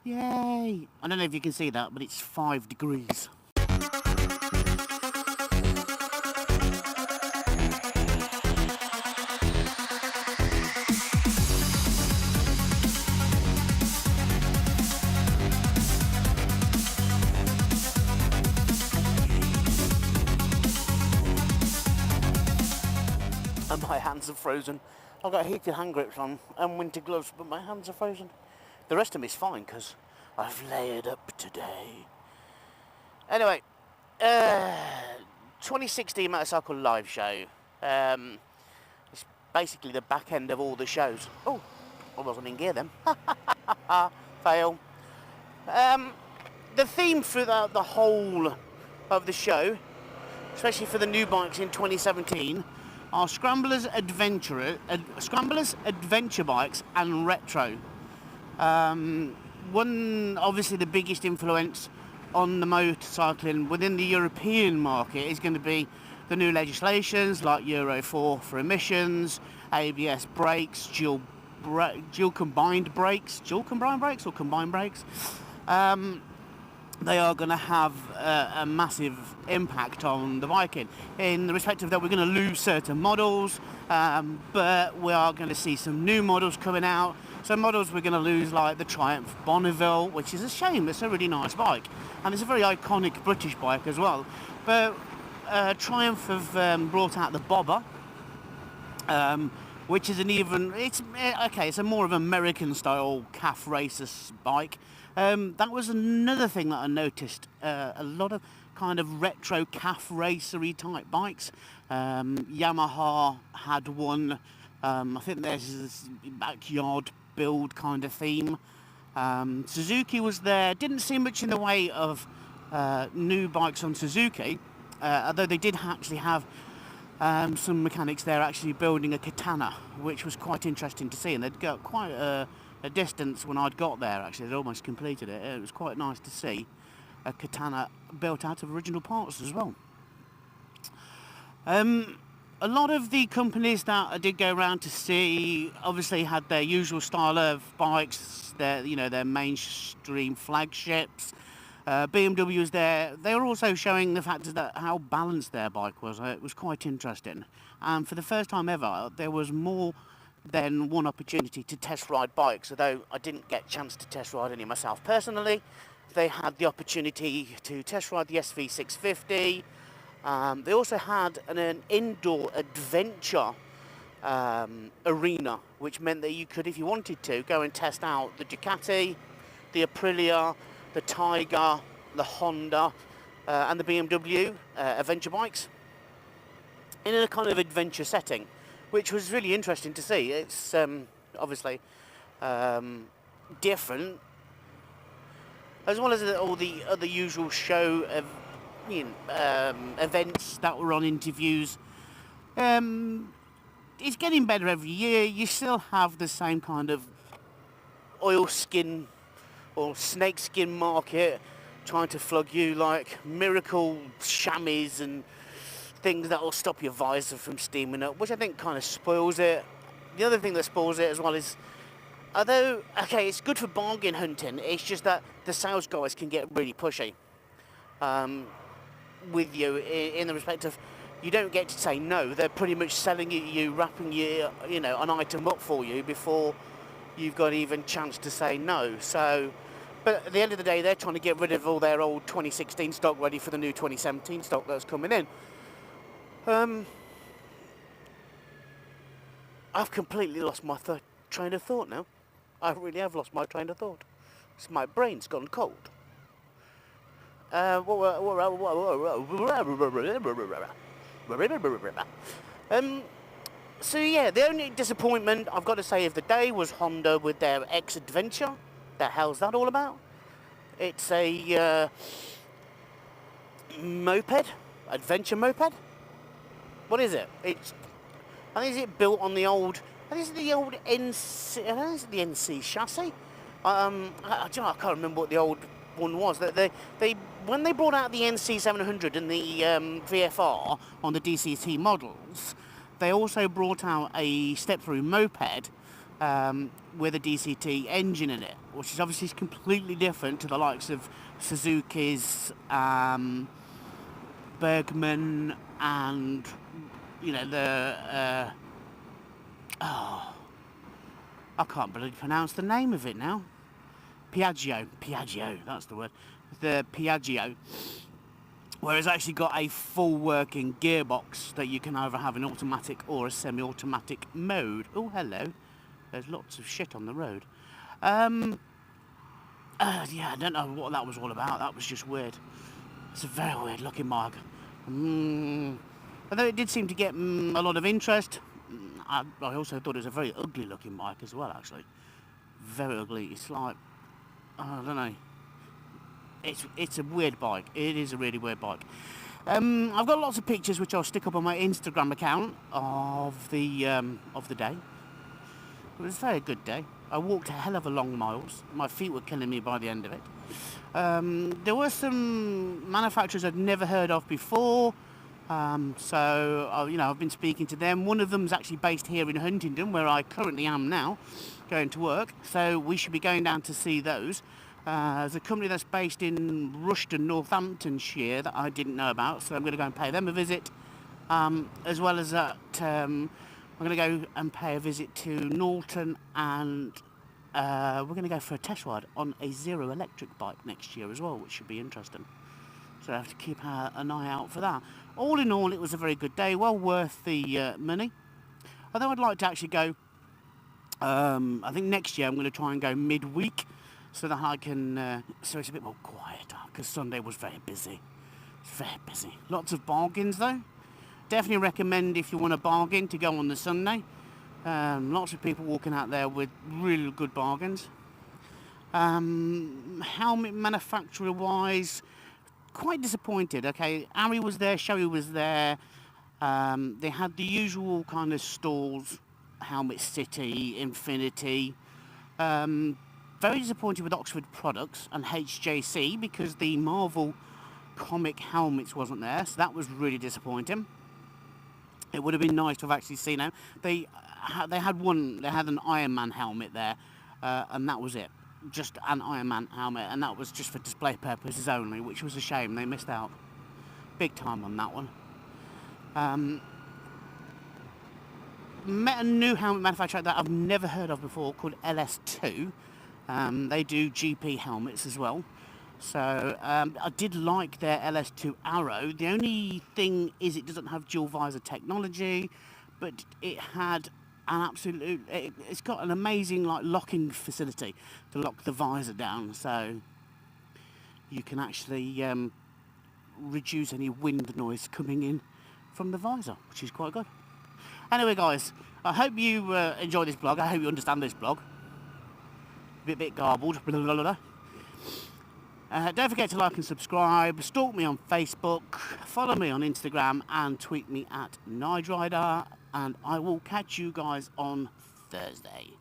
Yay! I don't know if you can see that, but it's 5 degrees. And my hands are frozen. I've got heated hand grips on and winter gloves, but my hands are frozen. The rest of me is fine because I've layered up today. Anyway, 2016 Motorcycle Live Show. It's basically the back end of all the shows. Oh, I wasn't in gear then. Fail. The theme throughout the whole of the show, especially for the new bikes in 2017, are Scramblers, Adventure bikes and retro. One, obviously the biggest influence on the motorcycling within the European market is going to be the new legislations like Euro 4 for emissions, ABS brakes, dual combined brakes. They are going to have a massive impact on the biking in the respect of that we're going to lose certain models, but we are going to see some new models coming out. Some models we're going to lose, like the Triumph Bonneville, which is a shame. It's a really nice bike and it's a very iconic British bike as well. But Triumph have brought out the Bobber, which is it's a more of an American style calf racer bike. That was another thing that I noticed. A lot of kind of retro calf racery type bikes. Yamaha had one. I think there's this backyard build kind of theme. Suzuki was there. Didn't see much in the way of new bikes on Suzuki, although they did actually have some mechanics there actually building a Katana, which was quite interesting to see, and they'd got quite a distance when I'd got there. Actually, they'd almost completed it. It was quite nice to see a Katana built out of original parts as well. A lot of the companies that I did go around to see obviously had their usual style of bikes, their mainstream flagships. BMW was there. They were also showing the fact that how balanced their bike was. It was quite interesting. And for the first time ever, there was more than one opportunity to test ride bikes, although I didn't get a chance to test ride any myself personally. They had the opportunity to test ride the SV650. They also had an indoor adventure arena, which meant that you could, if you wanted to, go and test out the Ducati, the Aprilia, the Tiger, the Honda, and the BMW adventure bikes in a kind of adventure setting, which was really interesting to see. It's obviously different, as well as all the other usual show of events that were on interviews. It's getting better every year. You still have the same kind of oilskin or snakeskin market trying to flog you like miracle chamois and things that will stop your visor from steaming up, which I think kind of spoils it. The other thing that spoils it as well is, although, okay, it's good for bargain hunting, it's just that the sales guys can get really pushy with you in the respect of you don't get to say no. They're pretty much selling you, wrapping you, an item up for you before you've got even chance to say no. So, but at the end of the day, they're trying to get rid of all their old 2016 stock ready for the new 2017 stock that's coming in. I've completely lost my train of thought now. I really have lost my train of thought. So my brain's gone cold. So yeah, the only disappointment I've got to say of the day was Honda with their X Adventure. The hell's that all about? It's a moped, adventure moped. What is it? I think it's built on the old. I think it's the old NC. I think it's the NC chassis. I can't remember what the old one was. They when they brought out the NC 700 and the VFR on the DCT models, they also brought out a step-through moped with a DCT engine in it, which is obviously completely different to the likes of Suzuki's, Bergman, and the I can't really pronounce the name of it now. Piaggio, that's the word. The Piaggio, where it's actually got a full working gearbox that you can either have an automatic or a semi-automatic mode. Oh, hello. There's lots of shit on the road. Yeah, I don't know what that was all about. That was just weird. It's a very weird looking bike. Although it did seem to get a lot of interest, I also thought it was a very ugly looking bike as well, actually. Very ugly. It's like, I don't know. It's a weird bike. It is a really weird bike. I've got lots of pictures which I'll stick up on my Instagram account of the day. It was a very good day. I walked a hell of a long miles. My feet were killing me by the end of it. There were some manufacturers I'd never heard of before. So I've been speaking to them. One of them's actually based here in Huntingdon, where I currently am now, going to work. So we should be going down to see those. There's a company that's based in Rushden, Northamptonshire, that I didn't know about. So I'm going to go and pay them a visit, as well as that. I'm going to go and pay a visit to Norton, and we're going to go for a test ride on a zero electric bike next year as well, which should be interesting. So I have to keep an eye out for that. All in all, it was a very good day, well worth the money. Although I'd like to actually go, I think next year I'm going to try and go midweek, so that I can, so it's a bit more quieter, because Sunday was very busy. It's very busy. Lots of bargains though. Definitely recommend, if you want a bargain, to go on the Sunday. Lots of people walking out there with really good bargains. Helmet manufacturer wise, quite disappointed. Okay, Ari was there, Sherry was there. They had the usual kind of stalls, Helmet City, Infinity. Very disappointed with Oxford Products and HJC, because the Marvel comic helmets wasn't there, so that was really disappointing. It would have been nice to have actually seen them. They had an Iron Man helmet there, and that was it. Just an Iron Man helmet, and that was just for display purposes only, which was a shame. They missed out big time on that one. Met a new helmet manufacturer that I've never heard of before, called LS2. They do GP helmets as well. So I did like their LS2 Arrow. The only thing is it doesn't have dual visor technology, but it had an absolute, it's got an amazing locking facility to lock the visor down, so you can actually reduce any wind noise coming in from the visor, which is quite good. Anyway guys, I hope you enjoy this blog. I hope you understand this blog. A bit garbled. Blah, blah, blah. Don't forget to like and subscribe, stalk me on Facebook, follow me on Instagram, and tweet me at Nige-Rider, and I will catch you guys on Thursday.